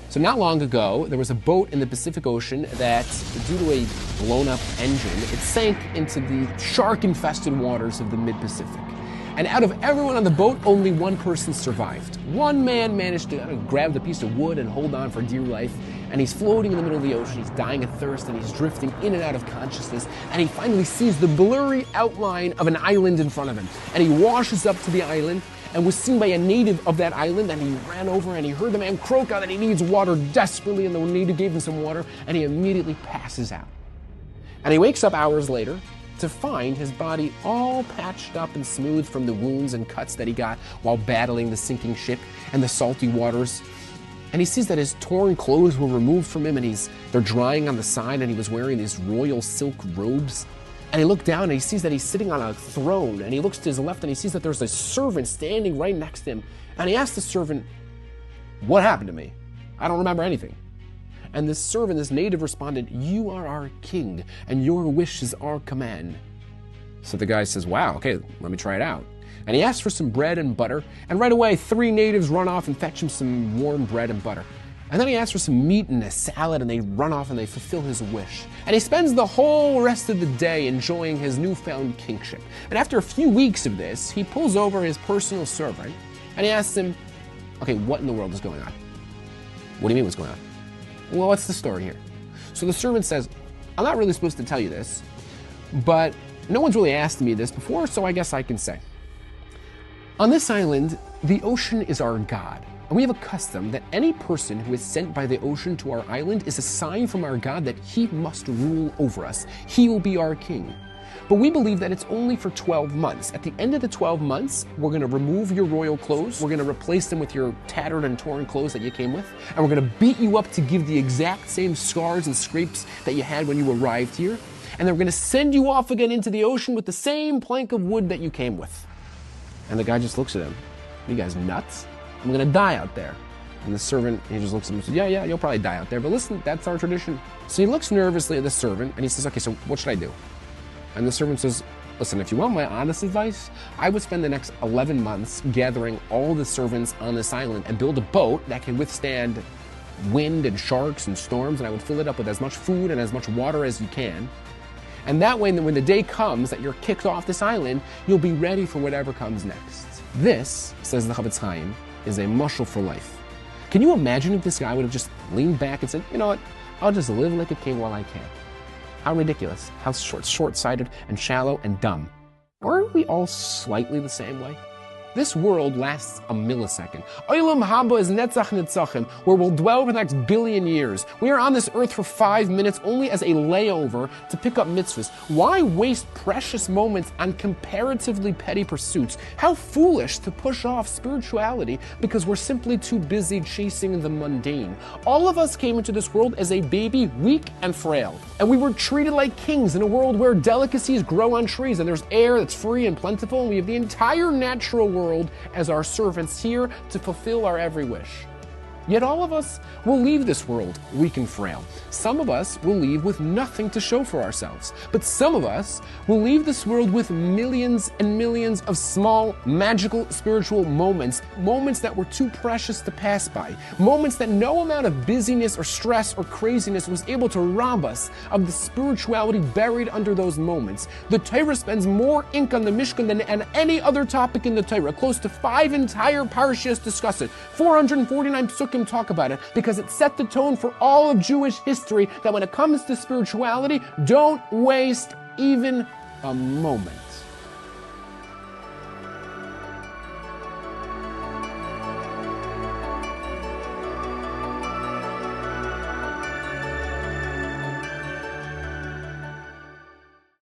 So not long ago, there was a boat in the Pacific Ocean that, due to a blown-up engine, it sank into the shark-infested waters of the mid-Pacific. And out of everyone on the boat, only one person survived. One man managed to grab the piece of wood and hold on for dear life, and he's floating in the middle of the ocean, he's dying of thirst, and he's drifting in and out of consciousness, and he finally sees the blurry outline of an island in front of him. And he washes up to the island, and was seen by a native of that island, and he ran over and he heard the man croak out that he needs water desperately, and the native gave him some water, and he immediately passes out. And he wakes up hours later to find his body all patched up and smooth from the wounds and cuts that he got while battling the sinking ship and the salty waters. And he sees that his torn clothes were removed from him, and they're drying on the side, and he was wearing these royal silk robes. And he looked down and he sees that he's sitting on a throne, and he looks to his left and he sees that there's a servant standing right next to him. And he asks the servant, "What happened to me? I don't remember anything." And this servant, this native, responded, "You are our king, and your wish is our command." So the guy says, "Wow, okay, let me try it out." And he asks for some bread and butter, and right away 3 natives run off and fetch him some warm bread and butter. And then he asks for some meat and a salad, and they run off and they fulfill his wish. And he spends the whole rest of the day enjoying his newfound kingship. And after a few weeks of this, he pulls over his personal servant, and he asks him, "Okay, what in the world is going on?" "What do you mean what's going on?" "Well, what's the story here?" So the servant says, "I'm not really supposed to tell you this, but no one's really asked me this before, so I guess I can say. On this island, the ocean is our god. And we have a custom that any person who is sent by the ocean to our island is a sign from our God that he must rule over us. He will be our king. But we believe that it's only for 12 months. At the end of the 12 months, we're going to remove your royal clothes. We're going to replace them with your tattered and torn clothes that you came with. And we're going to beat you up to give the exact same scars and scrapes that you had when you arrived here. And then we're going to send you off again into the ocean with the same plank of wood that you came with." And the guy just looks at him. "You guys nuts? I'm going to die out there." And the servant, he just looks at him and says, yeah, you'll probably die out there, but listen, that's our tradition. So he looks nervously at the servant, and he says, "Okay, so what should I do?" And the servant says, "Listen, if you want my honest advice, I would spend the next 11 months gathering all the servants on this island and build a boat that can withstand wind and sharks and storms, and I would fill it up with as much food and as much water as you can. And that way, when the day comes that you're kicked off this island, you'll be ready for whatever comes next." This, says the Chavetz Chaim, is a mashal for life. Can you imagine if this guy would have just leaned back and said, "You know what, I'll just live like a king while I can"? How ridiculous, how short-sighted and shallow and dumb. Aren't we all slightly the same way? This world lasts a millisecond. Olam haba is netzach netzachim, where we'll dwell for the next billion years. We are on this earth for 5 minutes only as a layover to pick up mitzvahs. Why waste precious moments on comparatively petty pursuits? How foolish to push off spirituality because we're simply too busy chasing the mundane. All of us came into this world as a baby, weak and frail. And we were treated like kings in a world where delicacies grow on trees and there's air that's free and plentiful, and we have the entire natural world as our servants here to fulfill our every wish. Yet all of us will leave this world weak and frail. Some of us will leave with nothing to show for ourselves. But some of us will leave this world with millions and millions of small, magical, spiritual moments. Moments that were too precious to pass by. Moments that no amount of busyness or stress or craziness was able to rob us of the spirituality buried under those moments. The Torah spends more ink on the Mishkan than on any other topic in the Torah. Close to 5 entire Parshahs discuss it. 449 psukim talk about it, because it set the tone for all of Jewish history that when it comes to spirituality, don't waste even a moment.